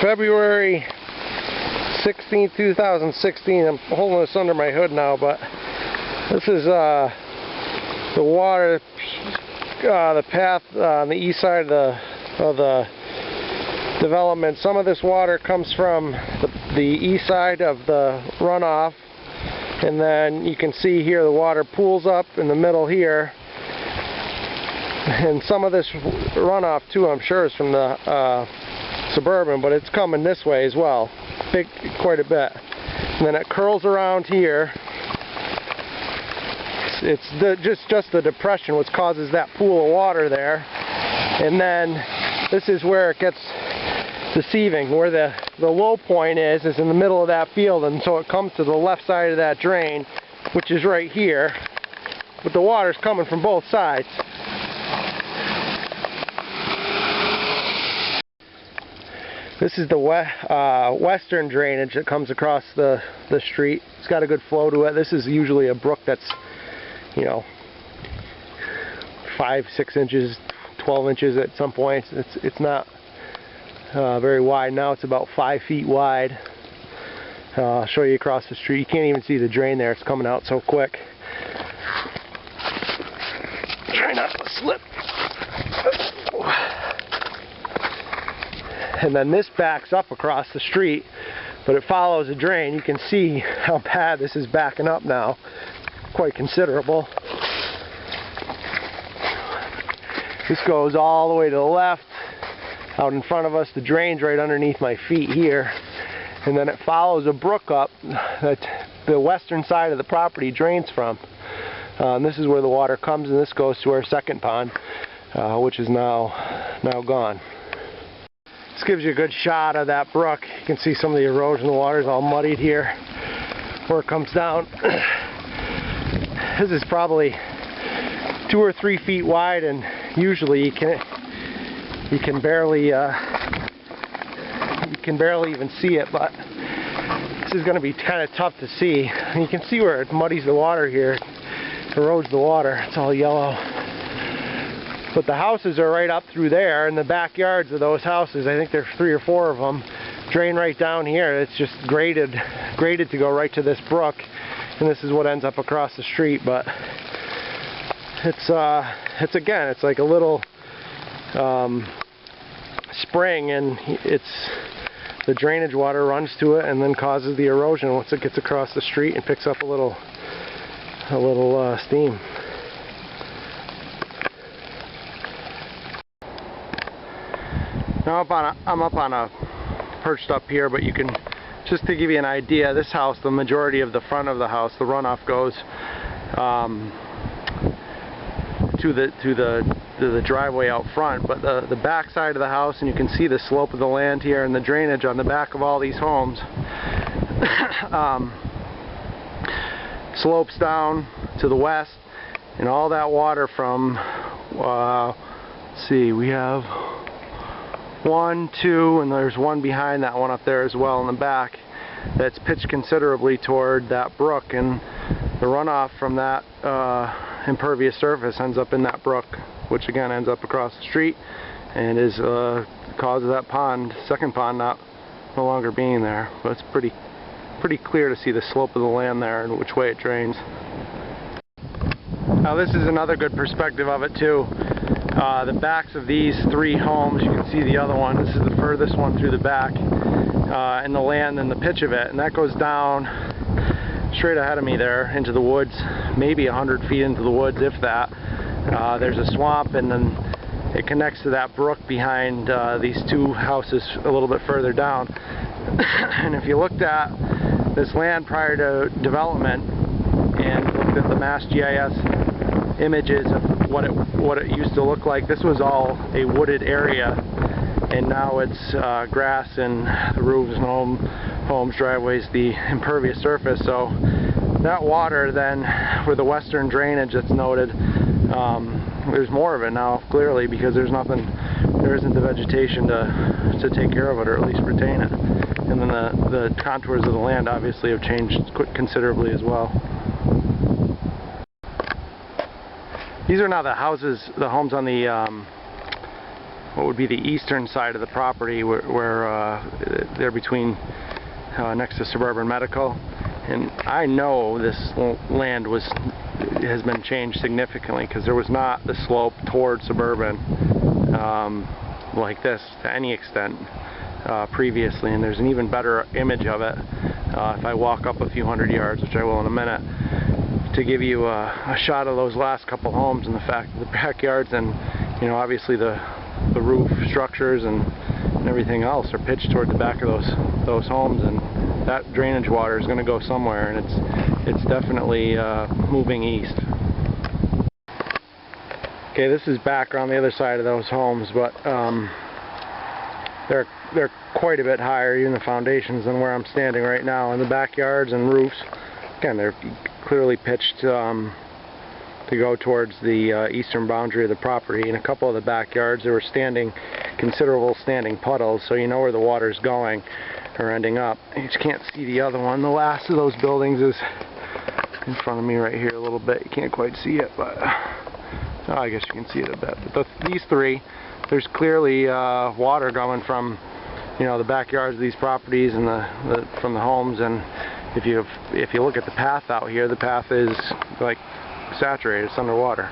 February 16, 2016. I'm holding this under my hood now, but this is the water, the path on the east side of the development. Some of this water comes from the east side of the runoff, and then you can see here the water pools up in the middle here, and some of this runoff too, I'm sure, is from the Suburban, but it's coming this way as well, quite a bit, and then it curls around here. It's just the depression which causes that pool of water there, and then this is where it gets deceiving, where the low point is in the middle of that field, and so it comes to the left side of that drain, which is right here, but the water's coming from both sides. This is the western drainage that comes across the street. It's got a good flow to it. This is usually a brook that's, 5-6 inches, 12 inches at some points. It's not very wide now. It's about 5 feet wide. I'll show you across the street. You can't even see the drain there. It's coming out so quick. Try not to slip. And then this backs up across the street, but it follows a drain. You can see how bad this is backing up now. Quite considerable. This goes all the way to the left. Out in front of us, the drain's right underneath my feet here. And then it follows a brook up that the western side of the property drains from. And this is where the water comes, and this goes to our second pond, which is now gone. This gives you a good shot of that brook. You can see some of the erosion. The water's all muddied here where it comes down. This is probably 2 or 3 feet wide, and usually you can barely even see it, but this is going to be kind of tough to see. And you can see where it muddies the water here, it erodes the water. It's all yellow. But the houses are right up through there, and the backyards of those houses, I think there's 3 or 4 of them, drain right down here. It's just graded to go right to this brook, and this is what ends up across the street. But it's like a little spring, and the drainage water runs to it and then causes the erosion once it gets across the street and picks up a little steam. Now I'm perched up here, but you can, just to give you an idea, this house, the majority of the front of the house, the runoff goes to the driveway out front, but the back side of the house, and you can see the slope of the land here and the drainage on the back of all these homes, slopes down to the west, and all that water from, let's see, we have 1, 2, and there's one behind that one up there as well in the back that's pitched considerably toward that brook, and the runoff from that impervious surface ends up in that brook, which again ends up across the street and is the cause of that second pond no longer being there. But it's pretty clear to see the slope of the land there and which way it drains. Now this is another good perspective of it too. The backs of these 3 homes, you can see the other one, this is the furthest one through the back, and the land and the pitch of it, and that goes down straight ahead of me there into the woods, maybe 100 feet into the woods, if that. There's a swamp, and then it connects to that brook behind these 2 houses a little bit further down. And if you looked at this land prior to development and looked at the Mass GIS images of what it used to look like, this was all a wooded area, and now it's grass and the roofs and homes, driveways, the impervious surface. So that water then, for the western drainage that's noted, there's more of it now, clearly, because there isn't the vegetation to take care of it, or at least retain it. And then the contours of the land obviously have changed considerably as well. These are now the homes on the what would be the eastern side of the property, where they're between next to Suburban Medical. And I know this land has been changed significantly, because there was not the slope toward Suburban like this to any extent previously, and there's an even better image of it if I walk up a few hundred yards, which I will in a minute, to give you a shot of those last couple homes and the fact that the backyards and, you know, obviously the roof structures and everything else are pitched toward the back of those homes, and that drainage water is going to go somewhere, and it's definitely moving east. Okay, this is back on the other side of those homes, but they're quite a bit higher, even the foundations, than where I'm standing right now. And the backyards and roofs, again, they're clearly pitched to go towards the eastern boundary of the property. In a couple of the backyards, there were considerable standing puddles, so you know where the water's going or ending up. You just can't see the other one. The last of those buildings is in front of me right here a little bit. You can't quite see it, but I guess you can see it a bit. But these three, there's clearly water going from, you know, the backyards of these properties and from the homes. And if you look at the path out here, the path is like saturated, it's underwater.